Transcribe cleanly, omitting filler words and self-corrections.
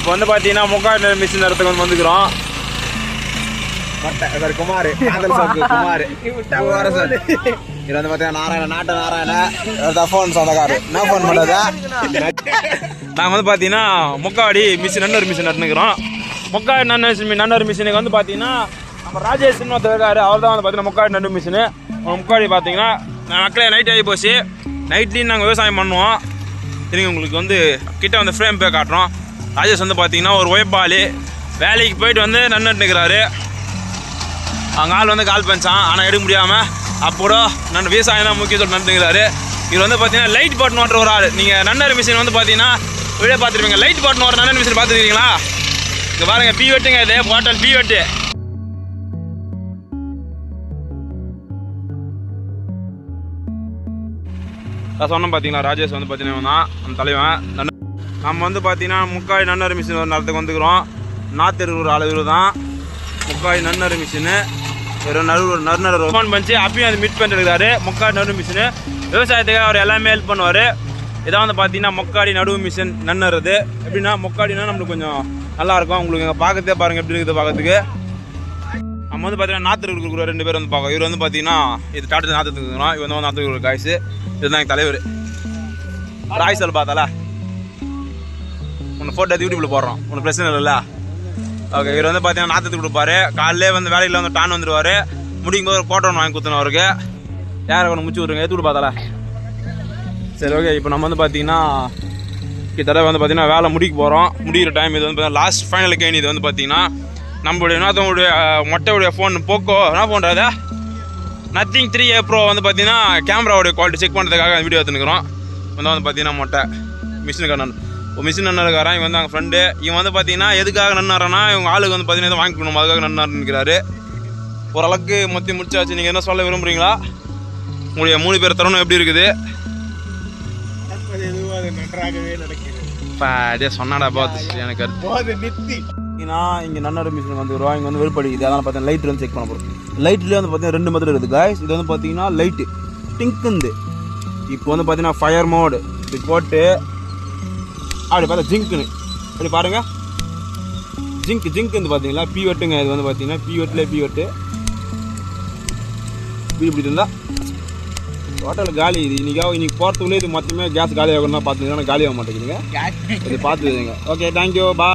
இப்போ வந்து பார்த்தீங்கன்னா முக்காடு மிஷின் இடத்துக்கு வந்து வந்துக்கிறோம். சார் குமார் காதல் சாக்கு குமார் சார் இது வந்து பார்த்தீங்கன்னா நாராயண நாட்டு நாராயண ஃபோன் சொந்தக்காரு என்ன ஃபோன் பண்ணுறது. நாங்கள் வந்து பார்த்தீங்கன்னா முக்காடி மிஷின் நன்னூறு மிஷின் நட்டுக்கிறோம். முக்காடு நன்னூறு மிஷினுக்கு வந்து பார்த்தீங்கன்னா நம்ம ராஜேஷ்னு ஒருத்தர் இருக்காரு. அவர் தான் வந்து பார்த்தீங்கன்னா முக்காடு நன்னூறு மிஷினு. முக்காடி பார்த்தீங்கன்னா மக்களே நைட் ஆகி போச்சு. நைட்லேயும் நாங்கள் விவசாயம் பண்ணுவோம். சரிங்க, உங்களுக்கு வந்து கிட்ட வந்து ஃப்ரேம் போய் காட்டுறோம். ராஜேஷ் வந்து பார்த்தீங்கன்னா ஒரு உழைப்பாளி, வேலைக்கு போயிட்டு வந்து நன்னுட்டுக்கிறாரு. அவங்க ஆள் வந்து கால் பண்ணிச்சான், ஆனால் எடுக்க முடியாமல் அப்போட நான் விவசாயம் தான் முக்கியத்துவம் நடந்துக்கிறாரு. இவர் வந்து பார்த்தீங்கன்னா லைட் பட்டன் ஓட்டுற ஒரு ஆள். நீங்கள் நன்னர் மிஷின் வந்து பார்த்தீங்கன்னா வீடியோ பார்த்துருப்பீங்க. லைட் பட்டன் ஓட்டுற நன்னர் மிஷின் பார்த்துருக்கீங்களா? இங்கே பாருங்கள், பி வெட்டுங்க, இது பாட்டல் பி வெட்டு. நான் சொன்னேன் பார்த்தீங்களா, ராஜேஷ் வந்து பார்த்தீங்கன்னா அந்த தலைவன். நம்ம வந்து பார்த்தீங்கன்னா முக்காய் நன்னர் மிஷின் ஒரு நேரத்துக்கு வந்துக்கிறோம். நாற்று ஒரு அளவு தான் முக்காய் நன்னர் மிஷினு. வெறும் நறுநர் ஃபோன் பண்ணிச்சு, அப்பயும் அது மிட் பண்ணிருக்காரு. முக்காடி நடுவு மிஷினு விவசாயத்துக்காக அவர் எல்லாமே ஹெல்ப் பண்ணுவார். இதான் வந்து பார்த்தீங்கன்னா முக்காடி நடுவு மிஷின் நன்னுறது. எப்படின்னா முக்காடினா நம்மளுக்கு கொஞ்சம் நல்லாயிருக்கும். உங்களுக்கு இங்கே பார்க்கறதே பாருங்கள் எப்படி இருக்குது பார்க்கறதுக்கு. நம்ம வந்து பார்த்தீங்கன்னா நாற்று இருக்கிற 2 பேர் வந்து பார்க்க. இவர் வந்து பார்த்தீங்கன்னா இது டாட்டு நாற்று இருக்கிறோம். இவர் வந்து நாற்று இருக்கிற காய்ச்சி. இதுதான் எங்கள் தலைவர் ராய்சல். பார்த்தால ஒன்று ஃபோட்டோ எடுத்து யூடியூப்பில் போடுறோம், ஒன்றும் பிரச்சனை இல்லைல்ல. ஓகே, இவர் வந்து பார்த்தீங்கன்னா நாற்று கொடுப்பாரு. காலையிலே வந்து வேலையில் வந்து டான் வந்துடுவார். முடிக்கும் போது ஒரு கோட்டை ஒன்று வாங்கி கொடுத்தணும் அவருக்கு. யாரை ஒன்று முடிச்சு விட்ருங்க, எடுத்து விட்டு பார்த்தால. சரி, ஓகே. இப்போ நம்ம வந்து பார்த்தீங்கன்னா கிட்டத்தட்ட வந்து பார்த்தீங்கன்னா வேலை முடிக்க போகிறோம். முடிகிற டைம் இது வந்து பார்த்தீங்கன்னா லாஸ்ட் ஃபைனல் கேன். இது வந்து பார்த்தீங்கன்னா நம்மளுடைய இன்னொருத்தவங்களுடைய மொட்டையுடைய ஃபோன் போக்கோ என்ன பண்ணுறது நத்திங் 3A Pro வந்து பார்த்தீங்கன்னா கேமராவுடைய குவாலிட்டி செக் பண்ணுறதுக்காக வீடியோ எடுத்துக்கிறோம். வந்து பார்த்தீங்கன்னா மொட்டை மிஷினுக்கான மிஷின் நன்னாருக்காரன். இவன் வந்து அவங்க ஃப்ரெண்டு. இவன் வந்து பார்த்தீங்கன்னா எதுக்காக நன்னாரன்னா இவங்க ஆளுக்கு வந்து பார்த்தீங்கன்னா எதுவும் வாங்கி கொடுக்கணும், அதுக்காக நன்னாருன்னு நினைக்கிறாரு. ஓரளவுக்கு மொத்தி முடிச்சாச்சு. நீங்கள் என்ன சொல்ல விரும்புகிறீங்களா? உங்களுடைய 3 பேர் தருணம் எப்படி இருக்குது? அதே சொன்னாடா பார்த்து எனக்கு இங்கே நன்னூறு மிஷின் வந்து இங்கே வந்து வெறுப்படிக்குது. அதனால் பார்த்தீங்கன்னா லைட் வந்து செக் பண்ண போகிறோம். லைட்லேயே வந்து பார்த்தீங்கன்னா 2 மெத்தட் இருக்குது காய்ஸ். இது வந்து பார்த்தீங்கன்னா லைட்டு டிங்க்குந்து. இப்போ வந்து பார்த்தீங்கன்னா ஃபயர் மோடு இப்படி போட்டு அப்படி பார்த்தா ஜிங்க்குன்னு அப்படி பாருங்கள். ஜிங்க் வந்து பார்த்தீங்களா பி வெட்டுங்க. இது வந்து பார்த்தீங்கன்னா பி வெட்டு இப்படி இருந்தால் ஹோட்டலில் காலி. இது இன்னைக்கு போகிறதுக்குள்ளே இது மொத்தமே கேஸ் காலி ஆகணும்னா பார்த்துங்கன்னா காலி ஆக மாட்டேங்குதுங்க. இது பார்த்துக்குங்க. ஓகே, தேங்க்யூ, பா.